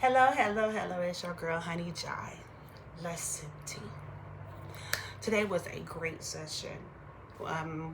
Hello. It's your girl, Honey Jai. Lesson T. Today was a great session.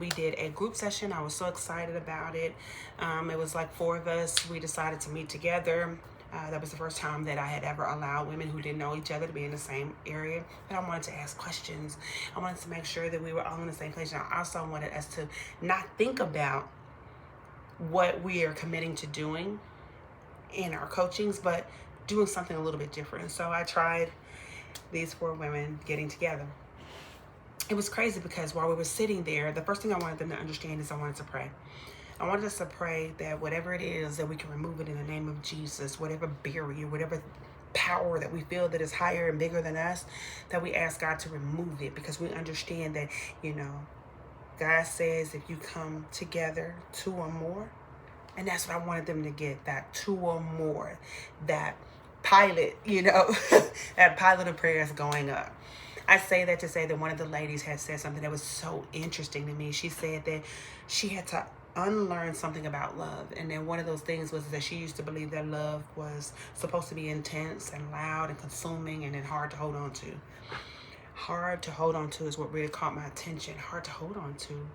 We did a group session. I was so excited about it. It was like four of us. We decided to meet together. That was the first time that I had ever allowed women who didn't know each other to be in the same area. But I wanted to ask questions. I wanted to make sure that we were all in the same place. And I also wanted us to not think about what we are committing to doing in our coachings, but doing something a little bit different. So I tried these four women getting together. It was crazy because while we were sitting there, the first thing I wanted them to understand is I wanted to pray. I wanted us to pray that whatever it is, that we can remove it in the name of Jesus, whatever barrier, whatever power that we feel that is higher and bigger than us, that we ask God to remove it, because we understand that, God says if you come together, two or more, and that's what I wanted them to get, that two or more, that pilot, that pilot of prayers going up. I say that to say that one of the ladies had said something that was so interesting to me. She said that she had to unlearn something about love. And then one of those things was that she used to believe that love was supposed to be intense and loud and consuming and then hard to hold on to. Hard to hold on to is what really caught my attention. Hard to hold on to.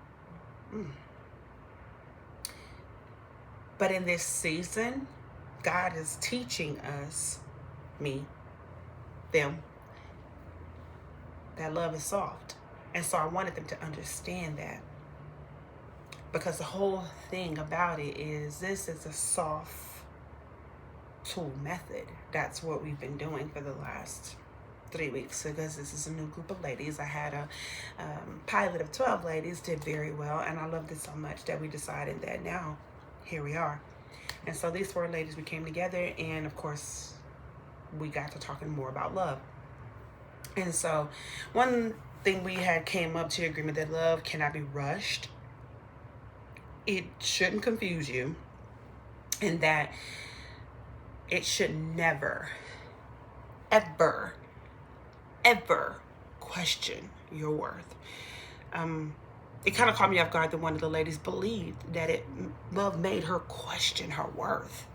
But in this season, God is teaching us, them, that love is soft. And so I wanted them to understand that. Because the whole thing about it is this is a soft tool method. That's what we've been doing for the last 3 weeks, because this is a new group of ladies. I had a pilot of 12 ladies, did very well, and I loved it so much that we decided that now here we are. And so these four ladies, we came together, and of course we got to talking more about love. And so one thing we had came up to agreement that love cannot be rushed. It shouldn't confuse you, and that it should never, ever question your worth. It kind of caught me off guard that one of the ladies believed that love made her question her worth.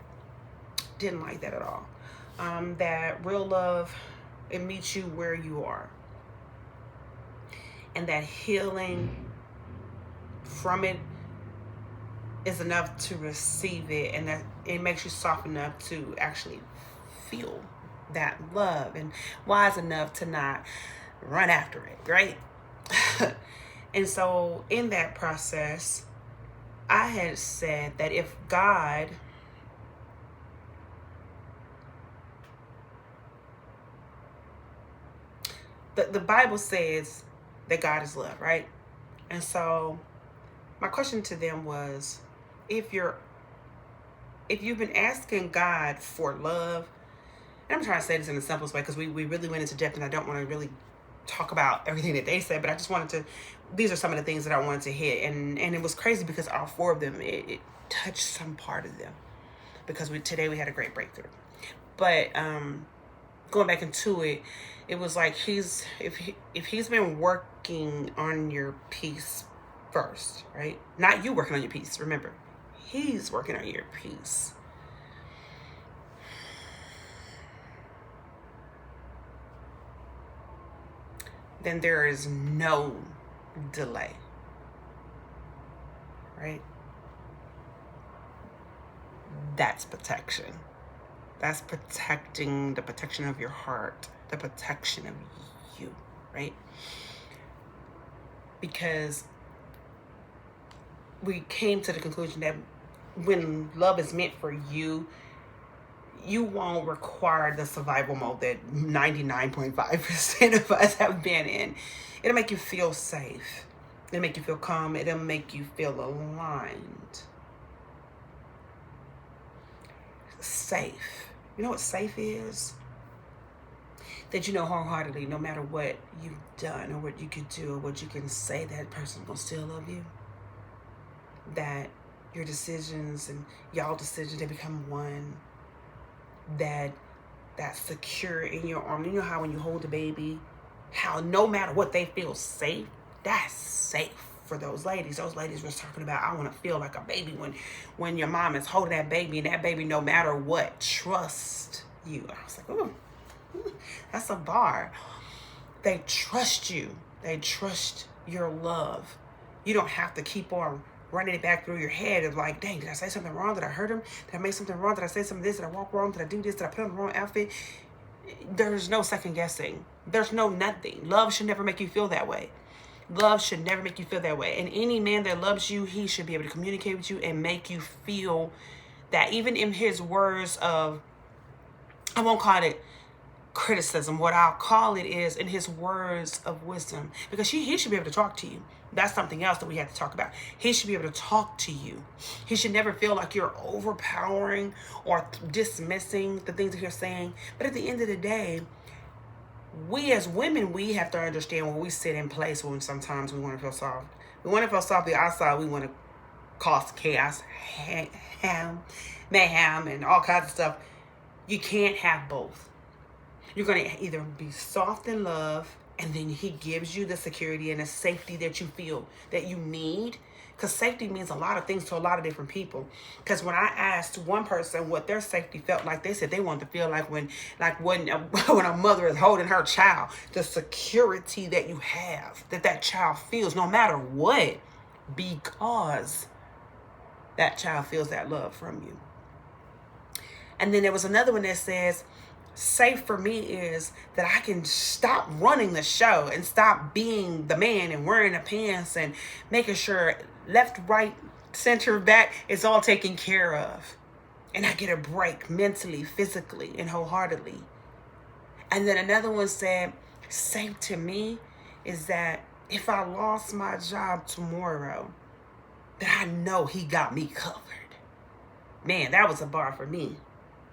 Didn't like that at all. That real love, it meets you where you are. And that healing from it is enough to receive it, and that it makes you soft enough to actually feel that love, and wise enough to not run after it, right? And so in that process, I had said that if God the Bible says that God is love, right? And so my question to them was, if you've been asking God for love, and I'm trying to say this in the simplest way because we really went into depth, and I don't want to really talk about everything that they said, but I just wanted to, these are some of the things that I wanted to hit. And it was crazy because all four of them, it touched some part of them, because today we had a great breakthrough. But going back into it, it was like if he's been working on your peace first, right? Not you working on your peace, remember. He's working on your peace. Then there is no delay, right? That's protection. That's protecting the protection of your heart, the protection of you, right? Because we came to the conclusion that when love is meant for you, you won't require the survival mode that 99.5% of us have been in. It'll make you feel safe. It'll make you feel calm. It'll make you feel aligned. Safe. You know what safe is? That you know wholeheartedly, no matter what you've done or what you could do or what you can say, that person will still love you. That your decisions and y'all decisions, they become one. That's secure in your arm. You know how when you hold a baby, how no matter what, they feel safe? That's safe for those ladies. Those ladies were talking about, I want to feel like a baby when your mom is holding that baby, and that baby, no matter what, trust you. I was like, ooh, that's a bar. They trust you. They trust your love. You don't have to keep on running it back through your head of like, dang, did I say something wrong? Did I hurt him? Did I make something wrong? Did I say something this? Did I walk wrong? Did I do this? Did I put on the wrong outfit? There's no second guessing. There's no nothing. Love should never make you feel that way. Love should never make you feel that way. And any man that loves you, he should be able to communicate with you and make you feel that, even in his words of, I won't call it criticism. What I'll call it is in his words of wisdom, because he should be able to talk to you. That's something else that we have to talk about. He should be able to talk to you. He should never feel like you're overpowering or dismissing the things that you're saying. But at the end of the day, we as women, we have to understand when we sit in place when sometimes we want to feel soft. We want to feel soft. The outside, we want to cause chaos, mayhem, and all kinds of stuff. You can't have both. You're going to either be soft in love, and then he gives you the security and the safety that you feel that you need. Because safety means a lot of things to a lot of different people. Because when I asked one person what their safety felt like, they said they wanted to feel like when a mother is holding her child, the security that you have, that child feels no matter what, because that child feels that love from you. And then there was another one that says, safe for me is that I can stop running the show and stop being the man and wearing the pants and making sure left, right, center, back is all taken care of. And I get a break mentally, physically, and wholeheartedly. And then another one said, safe to me is that if I lost my job tomorrow, that I know he got me covered. Man, that was a bar for me.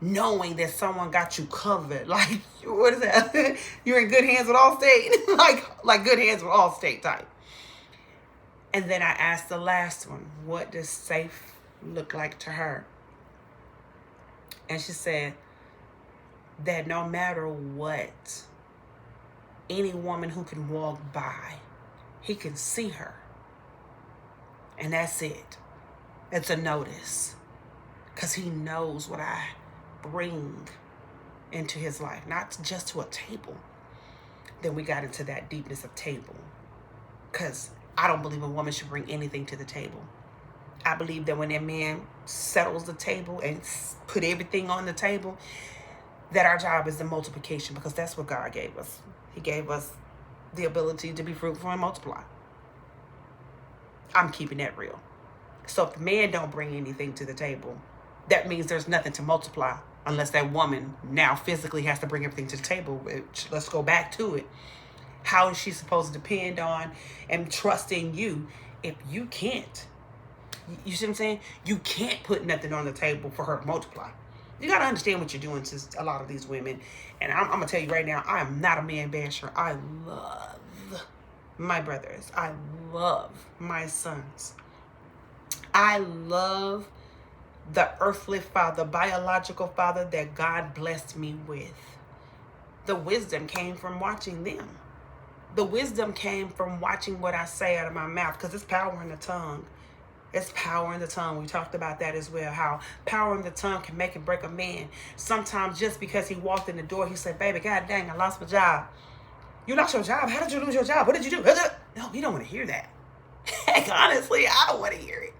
Knowing that someone got you covered. Like, what is that? You're in good hands with Allstate. like good hands with Allstate type. And then I asked the last one, what does safe look like to her? And she said that no matter what, any woman who can walk by, he can see her. And that's it. It's a notice. Because he knows what I bring into his life, not just to a table. Then we got into that deepness of table, because I don't believe a woman should bring anything to the table. I believe that when that man settles the table and put everything on the table, that our job is the multiplication, because that's what God gave us. He gave us the ability to be fruitful and multiply. I'm keeping that real. So if the man don't bring anything to the table, that means there's nothing to multiply, unless that woman now physically has to bring everything to the table, which, let's go back to it. How is she supposed to depend on and trust in you if you can't? You see what I'm saying? You can't put nothing on the table for her to multiply. You got to understand what you're doing to a lot of these women. And I'm going to tell you right now, I am not a man basher. I love my brothers. I love my sons. I love the earthly father, biological father that God blessed me with. The wisdom came from watching them. The wisdom came from watching what I say out of my mouth, because it's power in the tongue. It's power in the tongue. We talked about that as well, how power in the tongue can make and break a man. Sometimes just because he walked in the door, he said, baby, God dang, I lost my job. You lost your job? How did you lose your job? What did you do? No, he don't want to hear that. Heck, honestly, I don't want to hear it.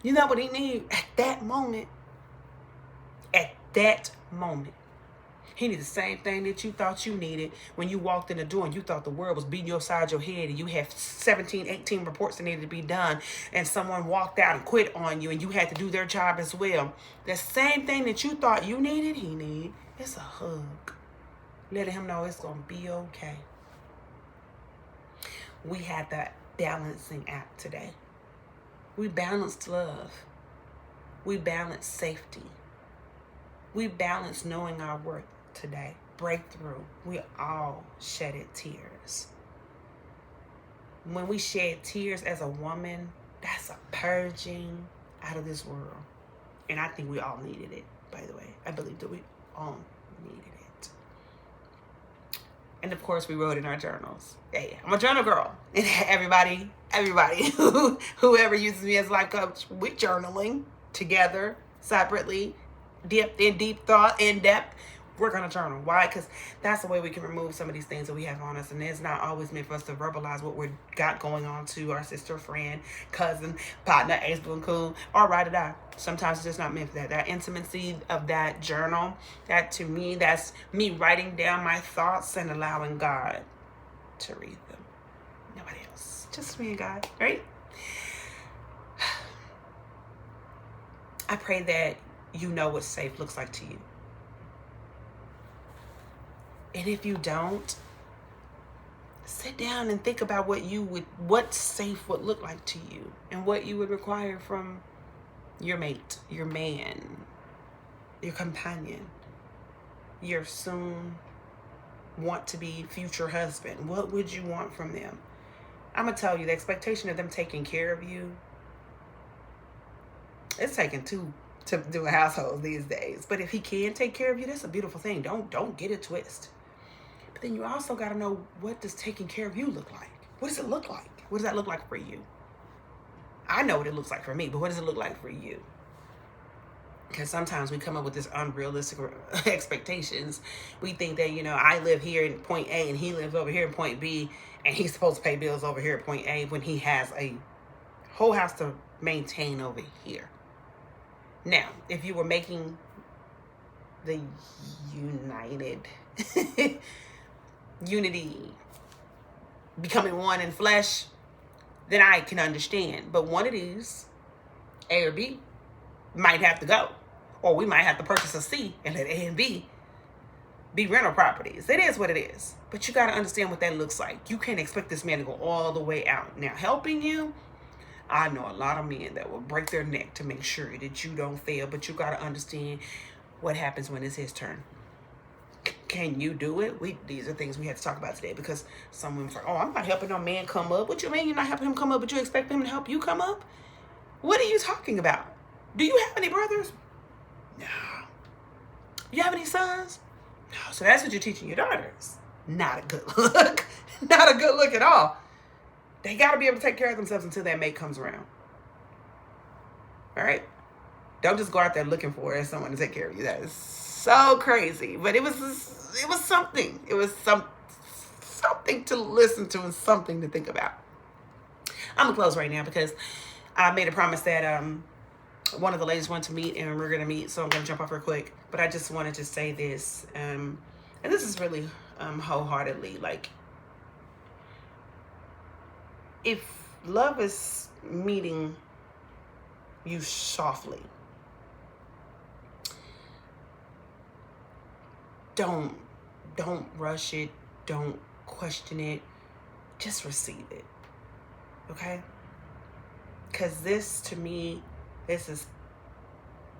You know what he needs at that moment? At that moment. He needs the same thing that you thought you needed when you walked in the door and you thought the world was beating you upside your head and you had 17, 18 reports that needed to be done, and someone walked out and quit on you and you had to do their job as well. The same thing that you thought you needed, he needed. It's a hug. Letting him know it's going to be okay. We had that balancing act today. We balanced love. We balanced safety. We balanced knowing our worth today. Breakthrough. We all shedded tears. When we shed tears as a woman, that's a purging out of this world. And I think we all needed it, by the way. I believe that we all needed it. And of course, we wrote in our journals. Hey, I'm a journal girl. And everybody, whoever uses me as a life coach, we're journaling together, separately, deep thought, in depth, we're going to journal. Why? Because that's the way we can remove some of these things that we have on us. And it's not always meant for us to verbalize what we got going on to our sister, friend, cousin, partner, ace, boon, cool, or ride or die. Sometimes it's just not meant for that. That intimacy of that journal, that to me, that's me writing down my thoughts and allowing God to read them. Nobody else. Just me and God, right? I pray that you know what safe looks like to you. And if you don't, sit down and think about what safe would look like to you and what you would require from your mate, your man, your companion, your soon want to be future husband. What would you want from them? I'm going to tell you, the expectation of them taking care of you, it's taking two to do a household these days. But if he can take care of you, that's a beautiful thing. Don't get it twisted. But then you also got to know, what does taking care of you look like? What does it look like? What does that look like for you? I know what it looks like for me, but what does it look like for you? Because sometimes we come up with this unrealistic expectations. We think that, I live here in point A and he lives over here in point B, and he's supposed to pay bills over here at point A when he has a whole house to maintain over here. Now, if you were making the unity, becoming one in flesh, then I can understand. But one of these, A or B, might have to go. Or we might have to purchase a C and let A and B be rental properties. It is what it is. But you got to understand what that looks like. You can't expect this man to go all the way out. Now, helping you, I know a lot of men that will break their neck to make sure that you don't fail. But you got to understand what happens when it's his turn. Can you do it? These are things we have to talk about today, because some women say, I'm not helping no man come up. What you mean you're not helping him come up, but you expect him to help you come up? What are you talking about? Do you have any brothers? No. You have any sons? No. So that's what you're teaching your daughters. Not a good look. Not a good look at all. They got to be able to take care of themselves until that mate comes around. All right? Don't just go out there looking for someone to take care of you. That is so crazy. But it was something. It was something to listen to and something to think about. I'm going to close right now because I made a promise that one of the ladies wanted to meet, and we're going to meet. So I'm going to jump off real quick. But I just wanted to say this. And this is really wholeheartedly, like, if love is meeting you softly, don't rush it. Don't question it. Just receive it. Okay? Because this, to me, this is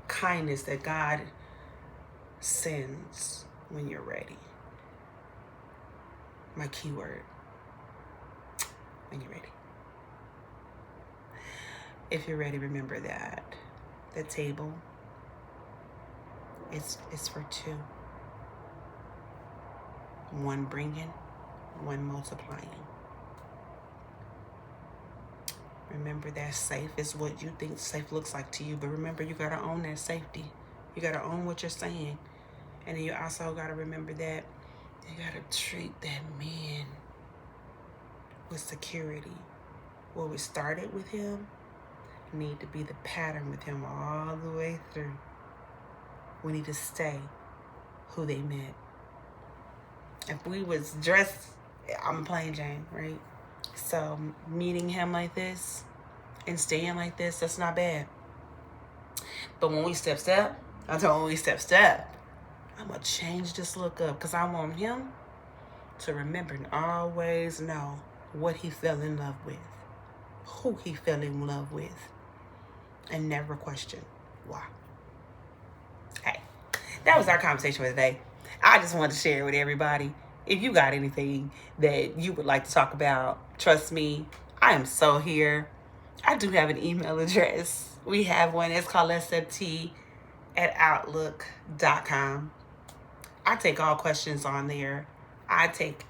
kindness that God sends when you're ready. My key word. When you're ready. If you're ready, remember that the table is for two. One bringing, one multiplying. Remember that safe is what you think safe looks like to you. But remember, you got to own that safety. You got to own what you're saying. And then you also got to remember that you got to treat that man with security. Where we started with him need to be the pattern with him all the way through. We need to stay who they met. If we was dressed, I'm playing Jane, right? So meeting him like this and staying like this, that's not bad. But when we step, I'm talking when we step, I'm going to change this look up, because I want him to remember and always know what he fell in love with, who he fell in love with, and never question why. Hey, that was our conversation for today. I just wanted to share it with everybody. If you got anything that you would like to talk about, trust me, I am so here. I do have an email address. We have one. It's called sft@outlook.com. I take all questions on there. I take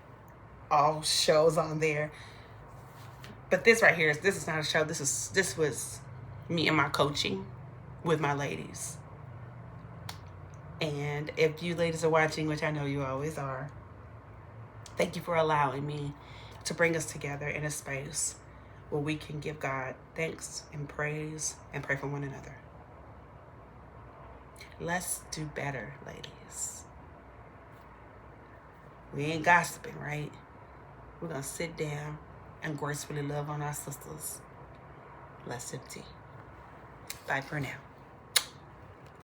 all shows on there. But this right here, this is not a show. This was me and my coaching with my ladies. And if you ladies are watching, which I know you always are, thank you for allowing me to bring us together in a space where we can give God thanks and praise and pray for one another. Let's do better, ladies. We ain't gossiping, right? We're going to sit down and gracefully love on our sisters. Let's sip tea. Bye for now.